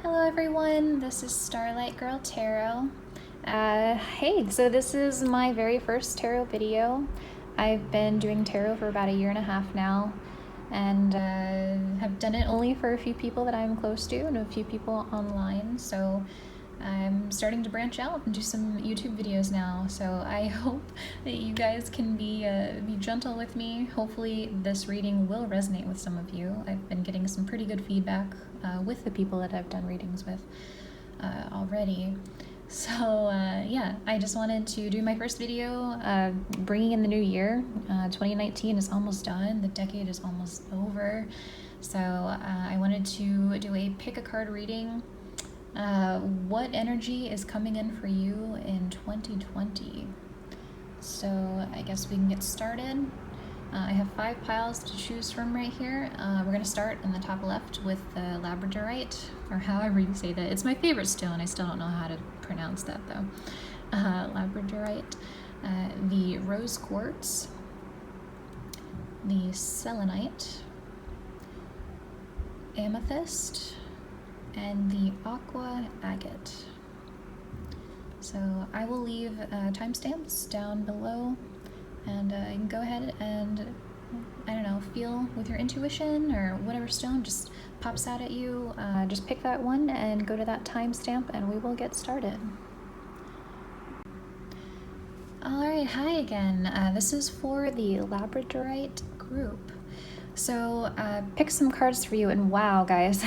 Hello everyone, this is Starlight Girl Tarot. Hey, so this is my very first tarot video. I've been doing tarot for about a year and a half now, and have done it only for a few people that I'm close to and a few people online, so I'm starting to branch out and do some YouTube videos now, so I hope that you guys can be gentle with me. Hopefully this reading will resonate with some of you. I've been getting some pretty good feedback with the people that I've done readings with already. So yeah, I just wanted to do my first video, bringing in the new year. 2019 is almost done, the decade is almost over, so I wanted to do a pick a card reading. What energy is coming in for you in 2020? So I guess we can get started. I have 5 piles to choose from right here. We're going to start in the top left with the Labradorite, or however you say that. It's my favorite stone. I still don't know how to pronounce that though. Labradorite, the Rose Quartz, the Selenite, Amethyst, and the Aqua Agate. So I will leave timestamps down below, and you can go ahead and, I don't know, feel with your intuition or whatever stone just pops out at you. Just pick that one and go to that timestamp, and we will get started. Alright, hi again. This is for the Labradorite group. So pick some cards for you, and wow guys,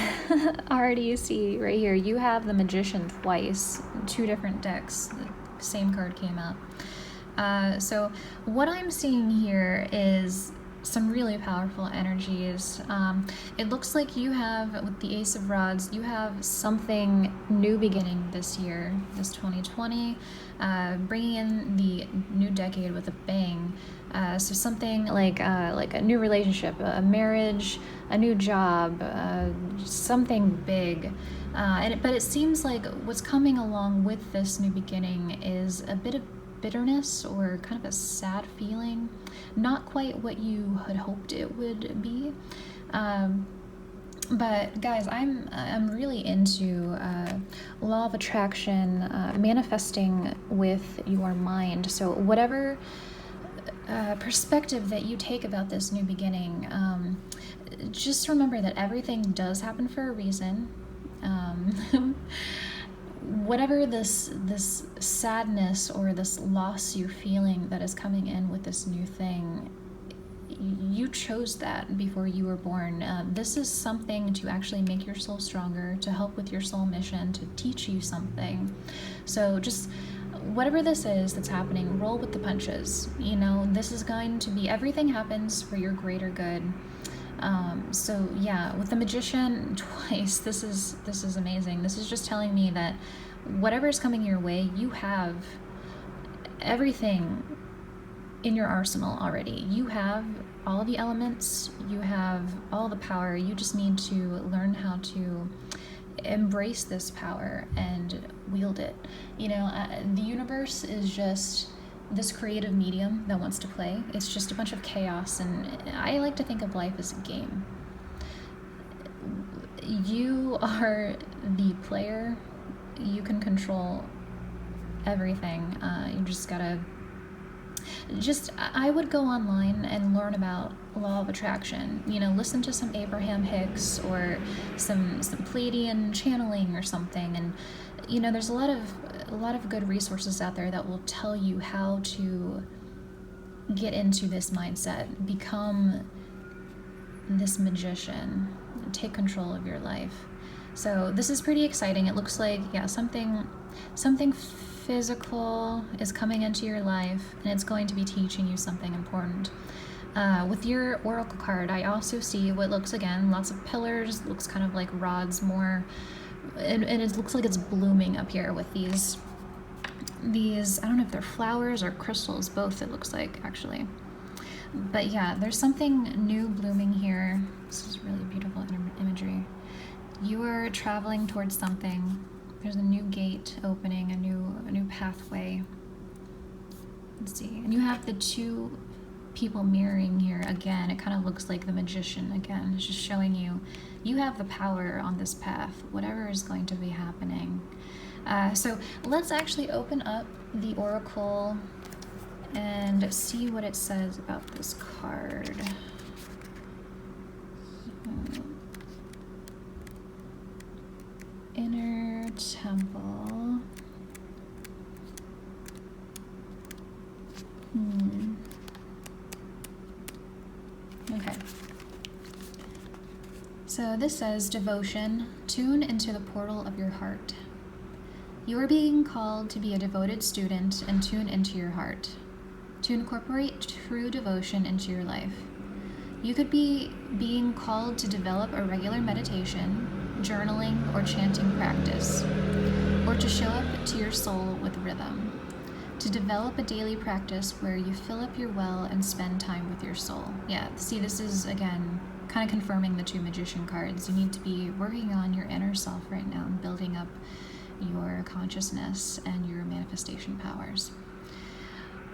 already you see right here, you have the Magician twice, 2 different decks, the same card came out. So what I'm seeing here is some really powerful energies. It looks like you have, with the Ace of Rods, you have something new beginning this year, this 2020, bringing in the new decade with a bang. So something like a new relationship, a marriage, a new job, something big. But it seems like what's coming along with this new beginning is a bit of bitterness or kind of a sad feeling. Not quite what you had hoped it would be. But guys, I'm really into law of attraction, manifesting with your mind. So whatever perspective that you take about this new beginning, just remember that everything does happen for a reason. Whatever this sadness or this loss you're feeling that is coming in with this new thing, you chose that before you were born. This is something to actually make your soul stronger, to help with your soul mission, to teach you something. So just whatever this is that's happening, roll with the punches. You know, this is going to be, everything happens for your greater good. So yeah, with the Magician twice, this is amazing. This is just telling me that whatever is coming your way, you have everything in your arsenal already. You have all the elements, you have all the power. You just need to learn how to embrace this power and wield it. You know, the universe is just this creative medium that wants to play. It's just a bunch of chaos, and I like to think of life as a game. You are the player. You can control everything. You just gotta, I would go online and learn about law of attraction. You know, listen to some Abraham Hicks or some Pleiadian channeling or something, and you know, there's a lot of good resources out there that will tell you how to get into this mindset, become this magician, take control of your life. So this is pretty exciting. It looks like, yeah, something physical is coming into your life, and it's going to be teaching you something important. With your oracle card, I also see what looks, again, lots of pillars, looks kind of like rods more, and it looks like it's blooming up here with these, I don't know if they're flowers or crystals, both it looks like, actually. But yeah, there's something new blooming here. This is really beautiful imagery. You are traveling towards something. There's a new gate opening, a new pathway. Let's see. And you have the 2 people mirroring here again. It kind of looks like the magician again. It's just showing you, you have the power on this path, whatever is going to be happening. So let's actually open up the oracle and see what it says about this card. Inner Temple. Okay. So this says, devotion, tune into the portal of your heart. You are being called to be a devoted student and tune into your heart. To incorporate true devotion into your life. You could be being called to develop a regular meditation, journaling, or chanting practice, or to show up to your soul with rhythm. To develop a daily practice where you fill up your well and spend time with your soul. Yeah, see, this is, again, kind of confirming the two magician cards. You need to be working on your inner self right now and building up your consciousness and your manifestation powers.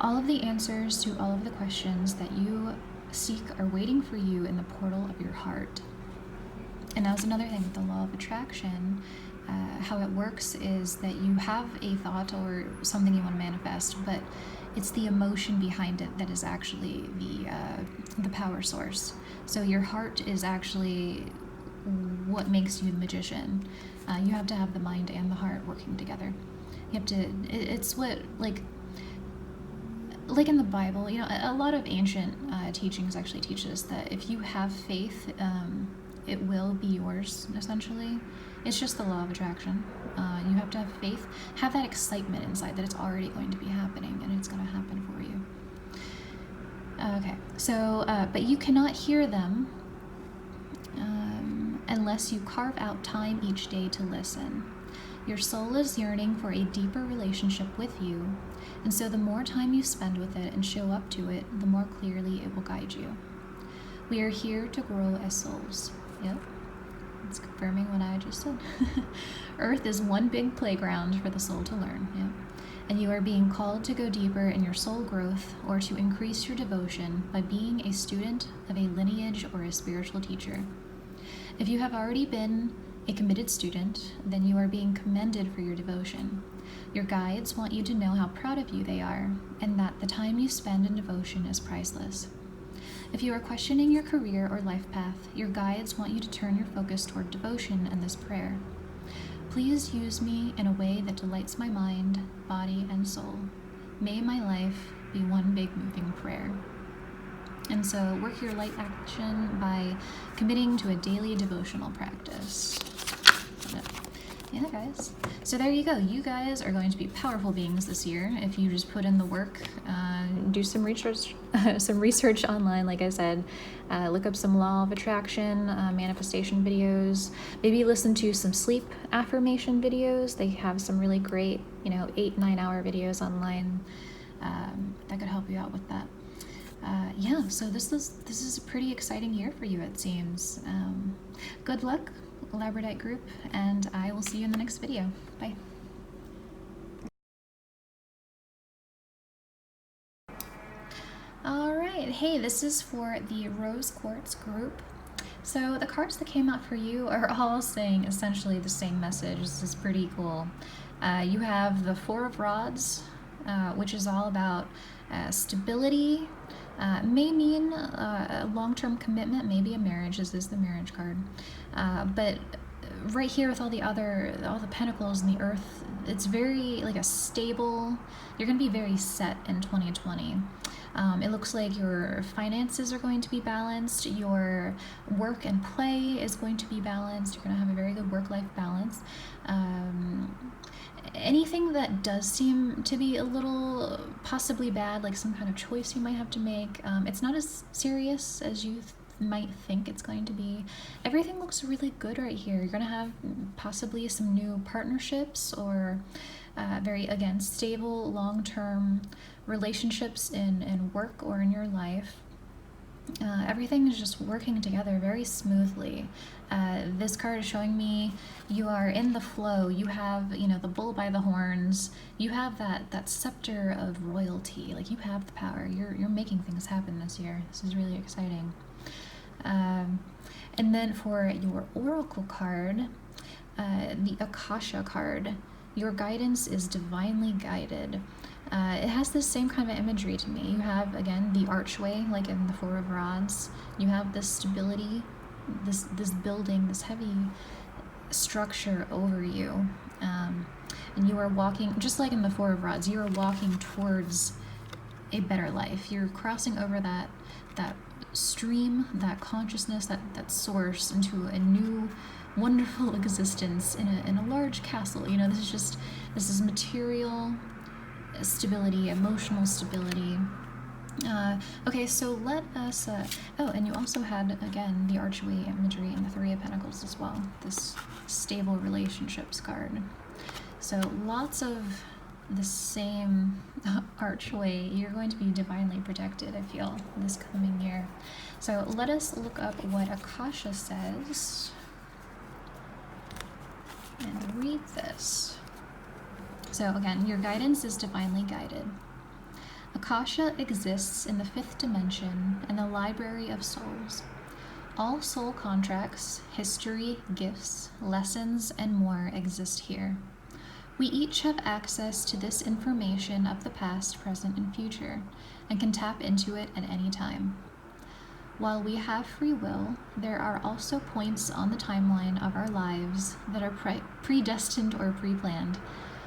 All of the answers to all of the questions that you seek are waiting for you in the portal of your heart. And that was another thing with the law of attraction. How it works is that you have a thought or something you want to manifest, but it's the emotion behind it that is actually the power source. So your heart is actually what makes you the magician. You have to have the mind and the heart working together. You have to, it's what, like in the Bible, you know, a lot of ancient teachings actually teach us that if you have faith, it will be yours, essentially. It's just the law of attraction. You have to have faith, have that excitement inside that it's already going to be happening and it's going to happen for you. Okay, so, but you cannot hear them unless you carve out time each day to listen. Your soul is yearning for a deeper relationship with you, and so the more time you spend with it and show up to it, the more clearly it will guide you. We are here to grow as souls. Yep. It's confirming what I just said. Earth is one big playground for the soul to learn. Yep. And you are being called to go deeper in your soul growth or to increase your devotion by being a student of a lineage or a spiritual teacher. If you have already been a committed student, then you are being commended for your devotion. Your guides want you to know how proud of you they are, and that the time you spend in devotion is priceless. If you are questioning your career or life path, your guides want you to turn your focus toward devotion and this prayer. Please use me in a way that delights my mind, body, and soul. May my life be one big moving prayer. And so work your light action by committing to a daily devotional practice. Yeah, guys. So there you go. You guys are going to be powerful beings this year if you just put in the work, do some research online, like I said, look up some law of attraction, manifestation videos, maybe listen to some sleep affirmation videos. They have some really great, 8-9 hour videos online that could help you out with that. Yeah, so this is a pretty exciting year for you, it seems. Good luck, Labradorite group, and I will see you in the next video. Bye. All right, hey, this is for the Rose Quartz group. So the cards that came out for you are all saying essentially the same message. This is pretty cool. You have the Four of Rods, which is all about stability. May mean a long-term commitment, maybe a marriage. This is the marriage card. But right here with all the pentacles and the earth, it's very like a stable, you're going to be very set in 2020. It looks like your finances are going to be balanced, your work and play is going to be balanced, you're going to have a very good work-life balance. Anything that does seem to be a little possibly bad, like some kind of choice you might have to make, it's not as serious as you might think it's going to be. Everything looks really good right here. You're going to have possibly some new partnerships or very, again, stable long-term relationships in work or in your life. Everything is just working together very smoothly. This card is showing me you are in the flow. You have, you know, the bull by the horns. You have that scepter of royalty. Like, you have the power. You're making things happen this year. This is really exciting. And then for your oracle card, the Akasha card, your guidance is divinely guided. It has this same kind of imagery to me. You have, again, the archway, like in the Four of Rods. You have this stability, this building, this heavy structure over you. And you are walking, just like in the Four of Rods, you are walking towards a better life. You're crossing over that stream, that consciousness, that source into a new wonderful existence in a large castle. You know, this is material stability, emotional stability. Okay, so let us, oh, and you also had, again, the archway imagery in the Three of Pentacles as well, this stable relationships card. So lots of the same archway. You're going to be divinely protected, I feel, this coming year. So let us look up what Akasha says and read this. So again, your guidance is divinely guided. Akasha exists in the 5th dimension and the library of souls. All soul contracts, history, gifts, lessons, and more exist here. We each have access to this information of the past, present, and future, and can tap into it at any time. While we have free will, there are also points on the timeline of our lives that are predestined or pre-planned,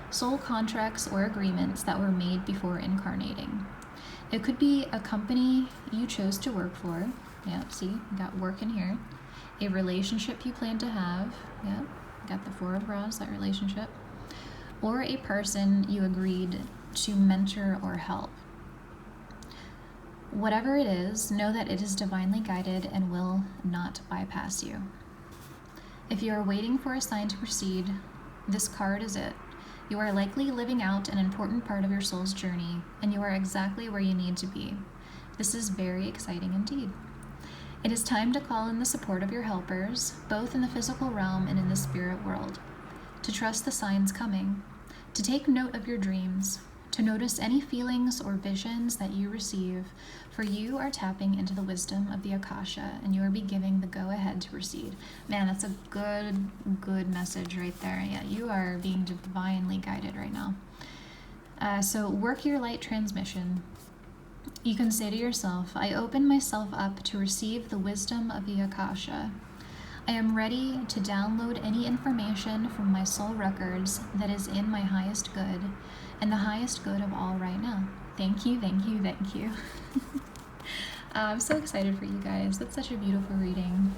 soul contracts or agreements that were made before incarnating. It could be a company you chose to work for. Yeah, see, you got work in here. A relationship you plan to have. Yeah, got the Four of Rods, that relationship. Or a person you agreed to mentor or help. Whatever it is, know that it is divinely guided and will not bypass you. If you are waiting for a sign to proceed, this card is it. You are likely living out an important part of your soul's journey, and you are exactly where you need to be. This is very exciting indeed. It is time to call in the support of your helpers, both in the physical realm and in the spirit world. To trust the signs coming. To take note of your dreams. To notice any feelings or visions that you receive, for you are tapping into the wisdom of the Akasha, and you are being given the go-ahead to proceed. Man, that's a good message right there. Yeah, you are being divinely guided right now. So work your light transmission. You can say to yourself, I open myself up to receive the wisdom of the Akasha. I am ready to download any information from my soul records that is in my highest good, and the highest good of all right now. Thank you, thank you, thank you. I'm so excited for you guys. That's such a beautiful reading.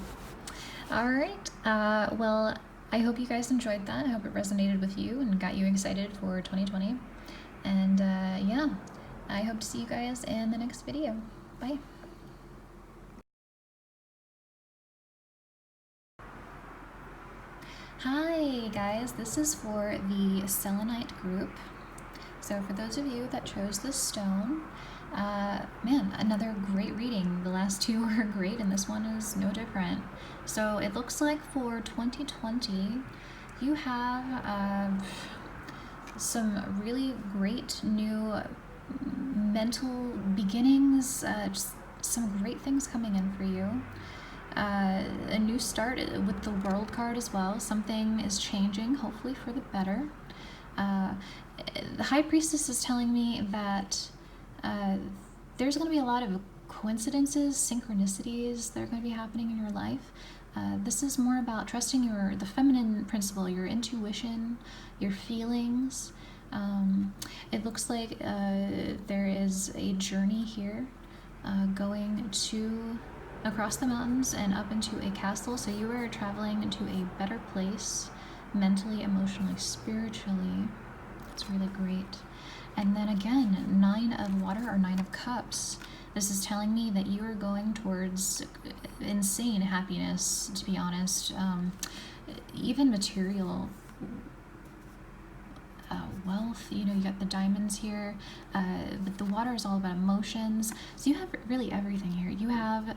All right, well, I hope you guys enjoyed that. I hope it resonated with you and got you excited for 2020. And yeah, I hope to see you guys in the next video. Bye. Hi guys, this is for the Selenite group. So for those of you that chose this stone, man, another great reading. The last two were great and this one is no different. So it looks like for 2020, you have some really great new mental beginnings, just some great things coming in for you. A new start with the World card as well. Something is changing, hopefully for the better. The High Priestess is telling me that there's going to be a lot of coincidences, synchronicities that are going to be happening in your life. This is more about trusting the feminine principle, your intuition, your feelings. It looks like there is a journey here going across the mountains and up into a castle. So you are traveling into a better place mentally, emotionally, spiritually. It's really great. And then again, 9 of water or 9 of cups. This is telling me that you are going towards insane happiness, to be honest. Even material wealth. You know, you got the diamonds here, but the water is all about emotions. So you have really everything here. You have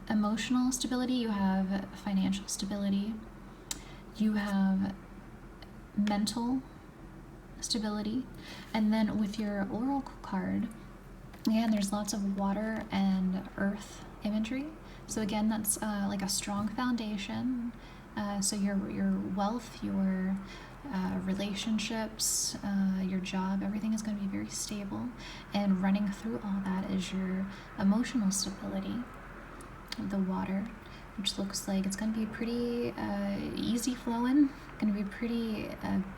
emotional stability, you have financial stability, you have mental stability, and then with your oracle card, again, there's lots of water and earth imagery. So again, that's like a strong foundation. So your wealth, your relationships, your job, everything is going to be very stable. And running through all that is your emotional stability, the water, which looks like it's going to be pretty easy flowing. Going to be pretty,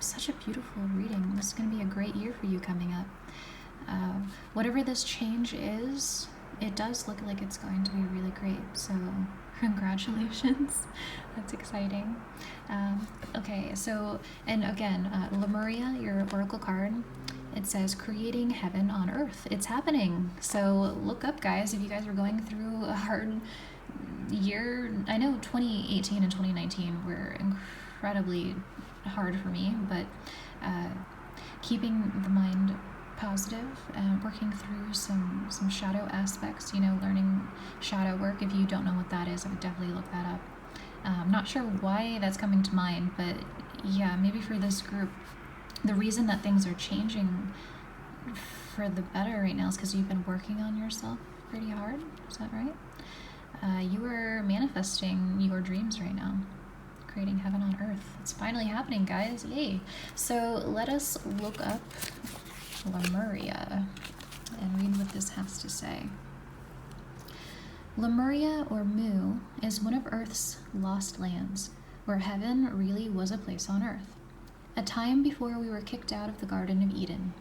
such a beautiful reading. This is going to be a great year for you coming up. Whatever this change is, it does look like it's going to be really great. So congratulations. That's exciting. Okay, so, and again, Lemuria, your oracle card, it says creating heaven on earth. It's happening. So look up, guys, if you guys are going through a hard year. I know 2018 and 2019 were incredibly hard for me, but keeping the mind positive, working through some shadow aspects, you know, learning shadow work. If you don't know what that is, I would definitely look that up. I'm not sure why that's coming to mind, but yeah, maybe for this group, the reason that things are changing for the better right now is because you've been working on yourself pretty hard. Is that right? You are manifesting your dreams right now, creating heaven on earth. It's finally happening, guys. Yay. So let us look up Lemuria and read what this has to say. Lemuria, or Mu, is one of Earth's lost lands, where heaven really was a place on Earth, a time before we were kicked out of the Garden of Eden.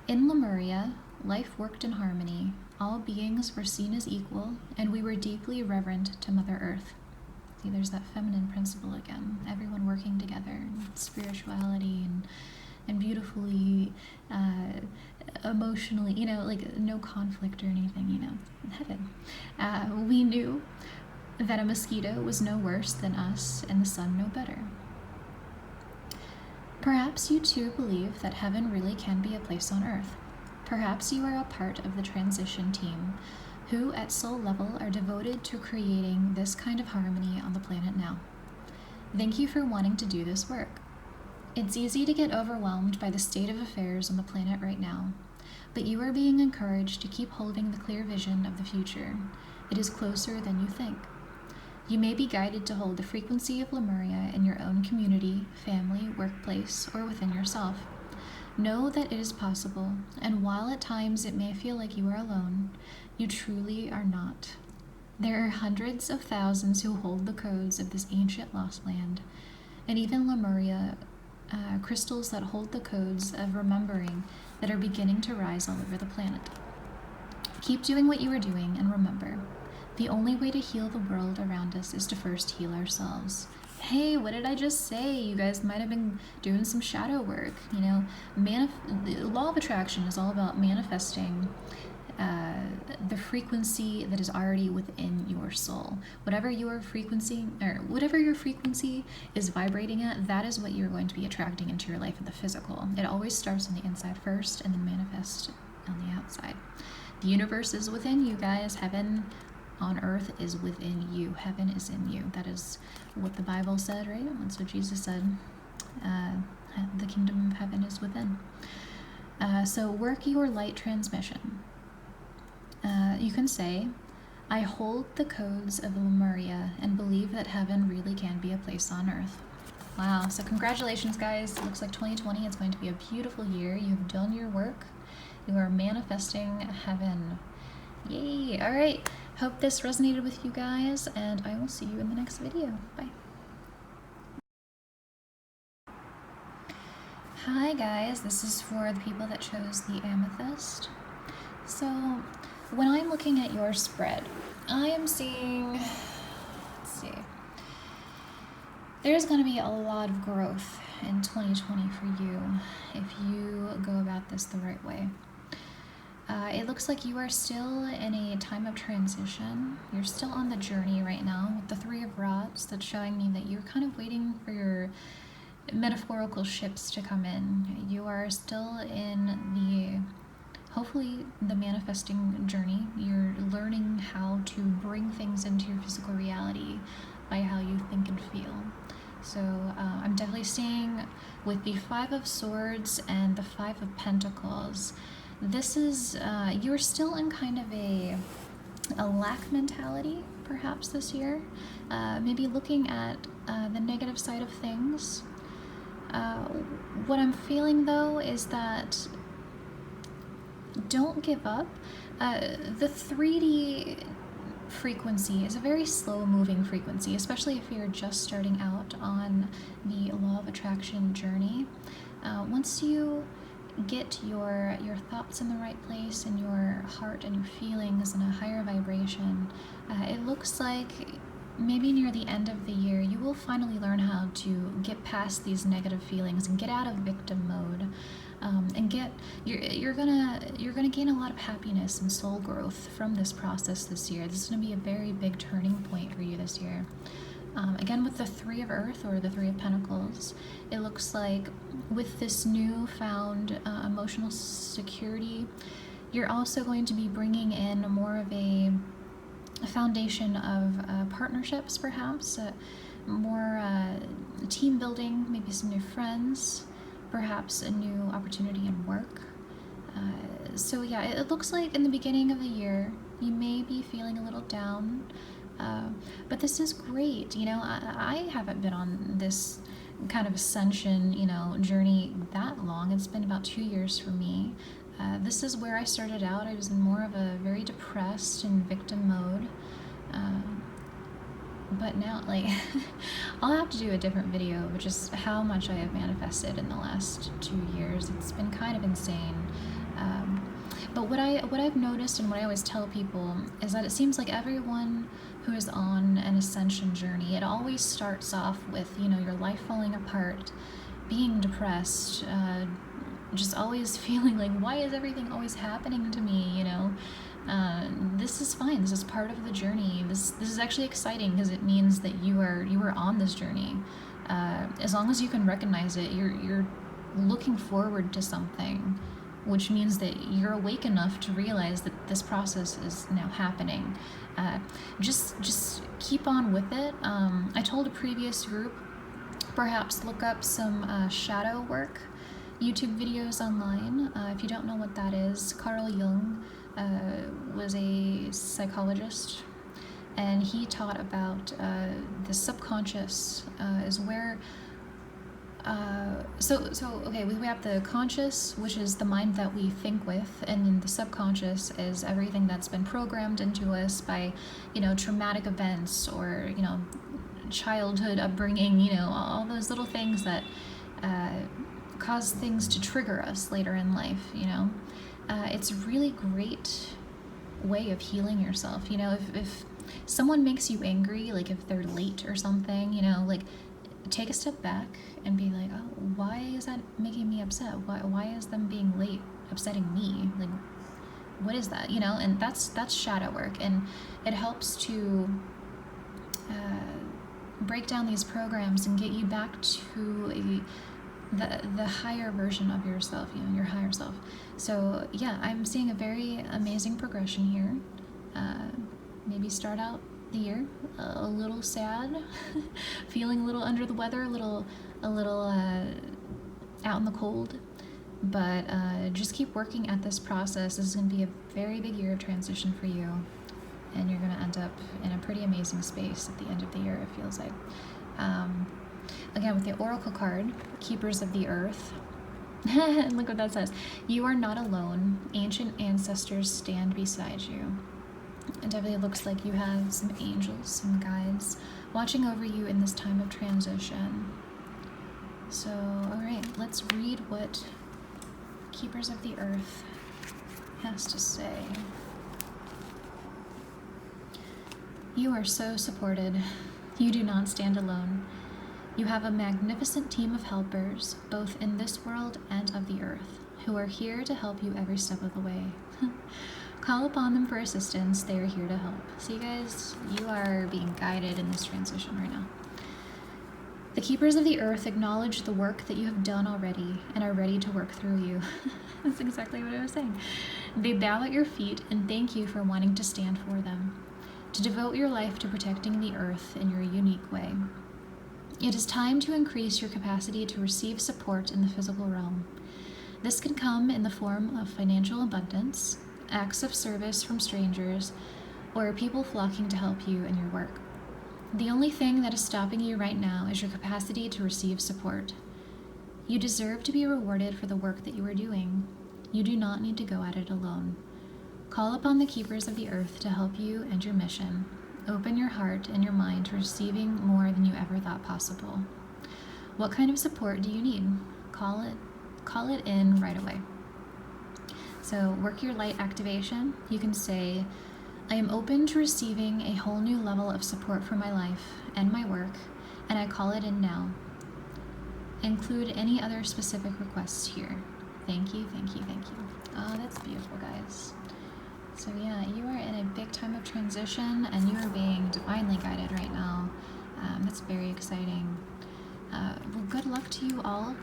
In Lemuria, life worked in harmony, all beings were seen as equal, and we were deeply reverent to Mother Earth. See, there's that feminine principle again, everyone working together, spirituality and beautifully, emotionally, you know, like no conflict or anything, you know, heaven. We knew that a mosquito was no worse than us and the sun no better. Perhaps you too believe that heaven really can be a place on earth. Perhaps you are a part of the transition team who at soul level are devoted to creating this kind of harmony on the planet now. Thank you for wanting to do this work. It's easy to get overwhelmed by the state of affairs on the planet right now, but you are being encouraged to keep holding the clear vision of the future. It is closer than you think. You may be guided to hold the frequency of Lemuria in your own community, family, workplace, or within yourself. Know that it is possible, and while at times it may feel like you are alone, you truly are not. There are hundreds of thousands who hold the codes of this ancient lost land, and even Lemuria, crystals that hold the codes of remembering that are beginning to rise all over the planet. Keep doing what you are doing, and remember, the only way to heal the world around us is to first heal ourselves. Hey, what did I just say? You guys might have been doing some shadow work. You know, the law of attraction is all about manifesting the frequency that is already within your soul. Whatever your frequency is vibrating at, that is what you're going to be attracting into your life in the physical. It always starts on the inside first and then manifests on the outside. The universe is within you, guys. Heaven on earth is within you. Heaven is in you. That is what the Bible said, right? That's what Jesus said. The kingdom of heaven is within. So work your light transmission. You can say, I hold the codes of Lemuria and believe that heaven really can be a place on earth. Wow, so congratulations, guys. It looks like 2020 is going to be a beautiful year. You've done your work. You are manifesting heaven. Yay! All right. Hope this resonated with you guys, and I will see you in the next video. Bye. Hi, guys. This is for the people that chose the Amethyst. So, when I'm looking at your spread, I am seeing, let's see, there's going to be a lot of growth in 2020 for you if you go about this the right way. It looks like you are still in a time of transition. You're still on the journey right now with the Three of Rods. That's showing me that you're kind of waiting for metaphorical ships to come in. You are still in hopefully the manifesting journey. You're learning how to bring things into your physical reality by how you think and feel. So I'm definitely seeing with the Five of Swords and the Five of Pentacles, this is, you're still in kind of a lack mentality perhaps this year. Maybe looking at the negative side of things. What I'm feeling though is that don't give up. The 3D frequency is a very slow moving frequency, especially if you're just starting out on the law of attraction journey. Once you get your thoughts in the right place and your heart and your feelings in a higher vibration, it looks like maybe near the end of the year you will finally learn how to get past these negative feelings and get out of victim mode. And you're gonna gain a lot of happiness and soul growth from this process this year. This is gonna be a very big turning point for you this year. Again, with the Three of Earth or the Three of Pentacles, it looks like with this newfound emotional security, you're also going to be bringing in more of a foundation of partnerships, perhaps, more team building, maybe some new friends, perhaps a new opportunity in work. So yeah, it looks like in the beginning of the year, you may be feeling a little down, but this is great. You know, I haven't been on this kind of ascension, you know, journey that long. It's been about 2 years for me. This is where I started out. I was in more of a very depressed and victim mode. But now, like, I'll have to do a different video of just how much I have manifested in the last 2 years. It's been kind of insane. But what I've noticed and what I always tell people is that it seems like everyone who is on an ascension journey, it always starts off with, you know, your life falling apart, being depressed, just always feeling like, why is everything always happening to me, you know? This is fine. This is part of the journey. This is actually exciting because it means that you are on this journey. As long as you can recognize it, you're looking forward to something, which means that you're awake enough to realize that this process is now happening. Just keep on with it. I told a previous group, perhaps look up some shadow work YouTube videos online. If you don't know what that is, Carl Jung was a psychologist, and he taught about the subconscious is where okay, we have the conscious, which is the mind that we think with, and then the subconscious is everything that's been programmed into us by, you know, traumatic events or, you know, childhood upbringing, you know, all those little things that cause things to trigger us later in life, you know. It's a really great way of healing yourself. You know, if someone makes you angry, like if they're late or something, you know, like take a step back and be like, oh, why is that making me upset? Why is them being late upsetting me? Like, what is that? You know, and that's shadow work, and it helps to break down these programs and get you back to the higher version of yourself, you know, your higher self. So yeah, I'm seeing a very amazing progression here. Maybe start out the year a little sad, feeling a little under the weather, a little out in the cold, but just keep working at this process. This is going to be a very big year of transition for you, and you're going to end up in a pretty amazing space at the end of the year, it feels like. Again, with the Oracle card, Keepers of the Earth, look what that says. You are not alone. Ancient ancestors stand beside you. It definitely looks like you have some angels, some guides watching over you in this time of transition. So, alright, let's read what Keepers of the Earth has to say. You are so supported. You do not stand alone. You have a magnificent team of helpers, both in this world and of the earth, who are here to help you every step of the way. Call upon them for assistance. They are here to help. See, guys, you are being guided in this transition right now. The keepers of the earth acknowledge the work that you have done already and are ready to work through you. That's exactly what I was saying. They bow at your feet and thank you for wanting to stand for them, to devote your life to protecting the earth in your unique way. It is time to increase your capacity to receive support in the physical realm. This can come in the form of financial abundance, acts of service from strangers, or people flocking to help you in your work. The only thing that is stopping you right now is your capacity to receive support. You deserve to be rewarded for the work that you are doing. You do not need to go at it alone. Call upon the keepers of the earth to help you and your mission. Open your heart and your mind to receiving more than you ever thought possible. What kind of support do you need? Call it in right away. So work your light activation. You can say, I am open to receiving a whole new level of support for my life and my work, and I call it in now. Include any other specific requests here. Thank you, thank you, thank you. Oh, that's beautiful, guys. So yeah, you are in a big time of transition, and you are being divinely guided right now. That's very exciting. Well, good luck to you all,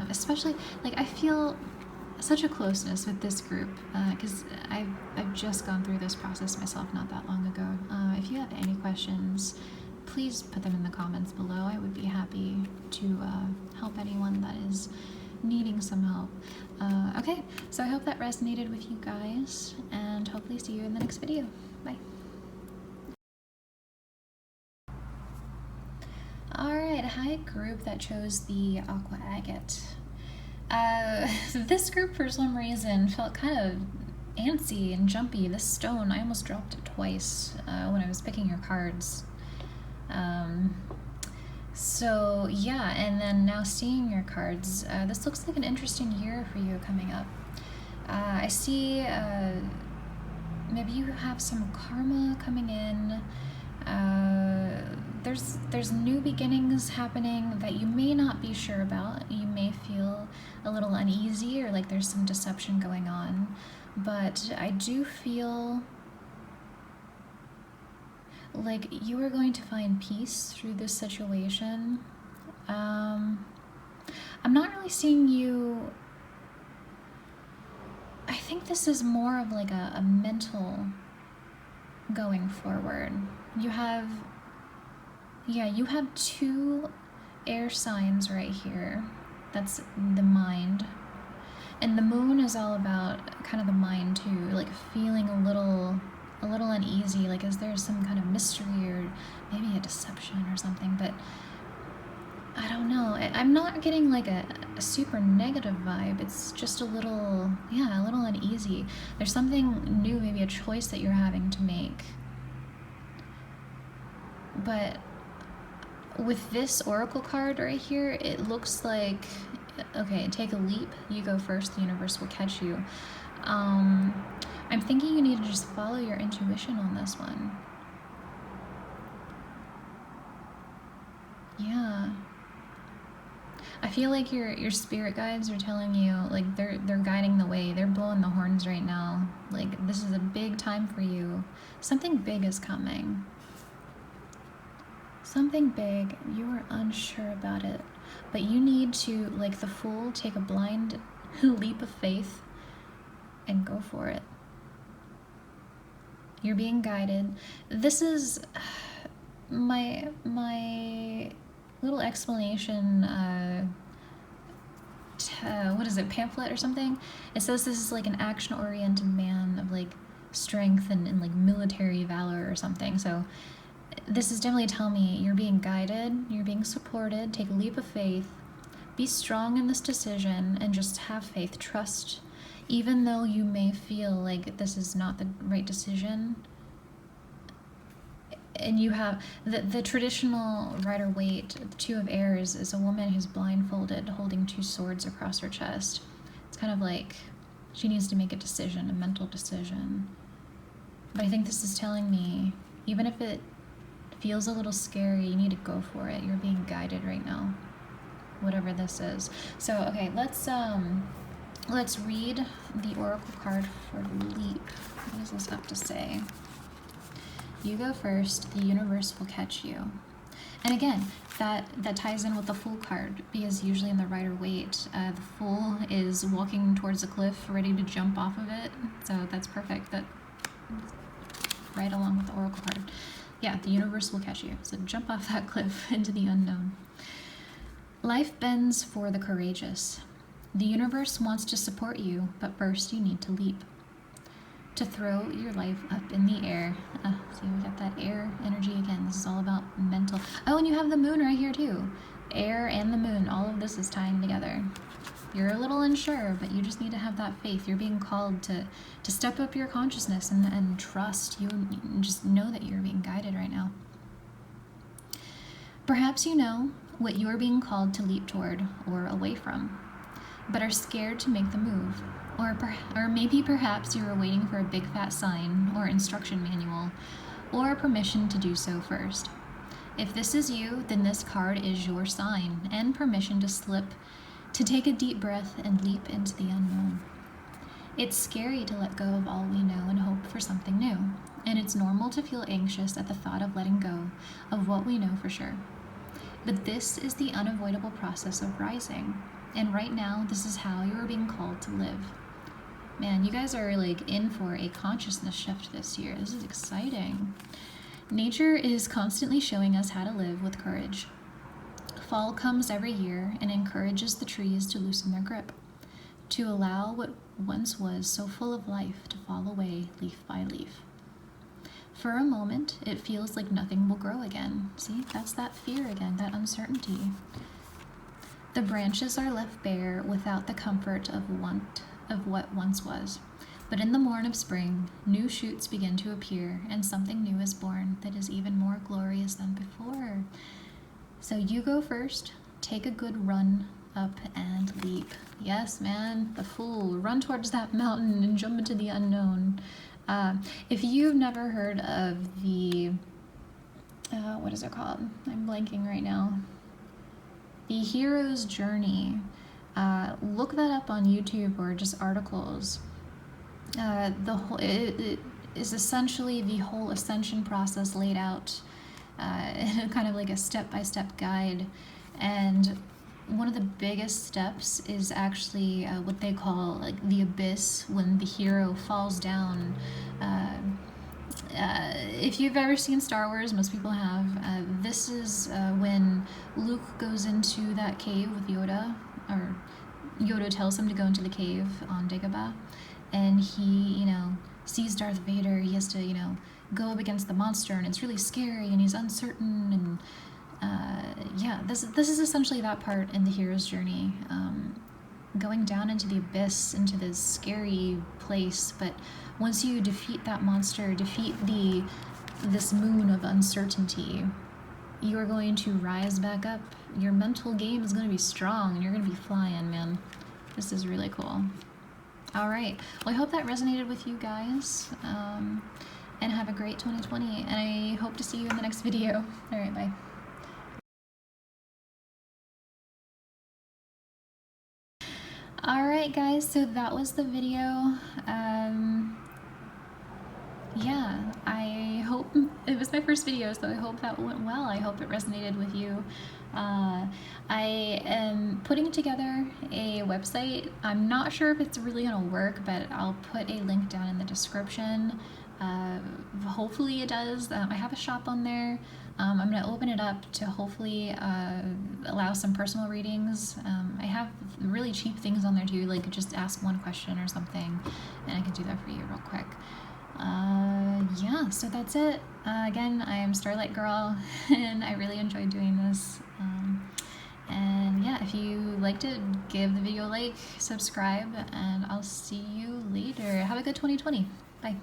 especially, like, I feel such a closeness with this group because I've just gone through this process myself not that long ago. If you have any questions, please put them in the comments below. I would be happy to help anyone that is needing some help. Okay, so I hope that resonated with you guys, and hopefully see you in the next video. Bye. Alright, hi group that chose the Aqua Agate. This group for some reason felt kind of antsy and jumpy. This stone, I almost dropped it twice when I was picking your cards. So yeah, and then now seeing your cards, this looks like an interesting year for you coming up. I see maybe you have some karma coming in. There's new beginnings happening that you may not be sure about. You may feel a little uneasy or like there's some deception going on, but I do feel like you are going to find peace through this situation. I'm not really seeing you. I think this is more of like a mental going forward. You have two air signs right here. That's the mind. And the moon is all about kind of the mind too, like feeling a little uneasy, like is there some kind of mystery or maybe a deception or something, but I don't know. I'm not getting like a super negative vibe. It's just a little uneasy. There's something new, maybe a choice that you're having to make. But with this oracle card right here, it looks like, okay, take a leap. You go first, the universe will catch you. I'm thinking you need to just follow your intuition on this one. Yeah. I feel like your spirit guides are telling you, like, they're guiding the way. They're blowing the horns right now. Like, this is a big time for you. Something big is coming. Something big. You are unsure about it. But you need to, like the fool, take a blind leap of faith and go for it. You're being guided. This is my little explanation, what is it, pamphlet or something? It says this is like an action-oriented man of like strength and like military valor or something. So this is definitely telling me you're being guided, you're being supported. Take a leap of faith, be strong in this decision, and just have faith, trust. Even though you may feel like this is not the right decision, and you have the traditional Rider-Waite, the Two of Airs, is a woman who's blindfolded holding two swords across her chest. It's kind of like she needs to make a decision, a mental decision. But I think this is telling me, even if it feels a little scary, you need to go for it. You're being guided right now, whatever this is. So okay, let's read the oracle card for Leap. What does this have to say? You go first, the universe will catch you. And again, that ties in with the Fool card, because usually in the Rider-Waite, the Fool is walking towards a cliff, ready to jump off of it. So that's perfect. That right along with the Oracle card. Yeah, the universe will catch you. So jump off that cliff into the unknown. Life bends for the courageous. The universe wants to support you, but first you need to leap. To throw your life up in the air. See, we got that air energy again. This is all about mental. Oh, and you have the moon right here too. Air and the moon, all of this is tying together. You're a little unsure, but you just need to have that faith. You're being called to step up your consciousness and trust. You just know that you're being guided right now. Perhaps you know what you are being called to leap toward or away from, but are scared to make the move. Or maybe perhaps you are waiting for a big fat sign or instruction manual or permission to do so first. If this is you, then this card is your sign and permission to slip, to take a deep breath and leap into the unknown. It's scary to let go of all we know and hope for something new, and it's normal to feel anxious at the thought of letting go of what we know for sure. But this is the unavoidable process of rising, and right now this is how you are being called to live. Man, you guys are like in for a consciousness shift this year. This is exciting. Nature is constantly showing us how to live with courage. Fall comes every year and encourages the trees to loosen their grip, to allow what once was so full of life to fall away leaf by leaf. For a moment, it feels like nothing will grow again. See, that's that fear again, that uncertainty. The branches are left bare without the comfort of what once was. But in the morn of spring, new shoots begin to appear, and something new is born that is even more glorious than before. So you go first, take a good run up and leap. Yes, man, the Fool. Run towards that mountain and jump into the unknown. If you've never heard of the, what is it called? I'm blanking right now. The Hero's Journey. Look that up on YouTube or just articles. It is essentially the whole ascension process laid out in kind of like a step-by-step guide. And one of the biggest steps is actually what they call like the abyss, when the hero falls down. If you've ever seen Star Wars, most people have, this is when Luke goes into that cave with Yoda, or Yoda tells him to go into the cave on Dagobah, and he, sees Darth Vader. He has to, go up against the monster, and it's really scary, and he's uncertain, and yeah, this is essentially that part in the hero's journey, going down into the abyss, into this scary place. But once you defeat that monster, defeat this moon of uncertainty, you are going to rise back up. Your mental game is going to be strong, and you're going to be flying, man. This is really cool. All right. Well, I hope that resonated with you guys, and have a great 2020. And I hope to see you in the next video. All right, bye. Alright guys, so that was the video. Yeah, I hope it was my first video, so I hope that went well. I hope it resonated with you. I am putting together a website. I'm not sure if it's really gonna work, but I'll put a link down in the description. Hopefully it does. I have a shop on there. I'm going to open it up to hopefully allow some personal readings. I have really cheap things on there too, like just ask one question or something, and I can do that for you real quick. Yeah, so that's it. Again, I am Starlight Girl, and I really enjoyed doing this. And yeah, if you liked it, give the video a like, subscribe, and I'll see you later. Have a good 2020. Bye.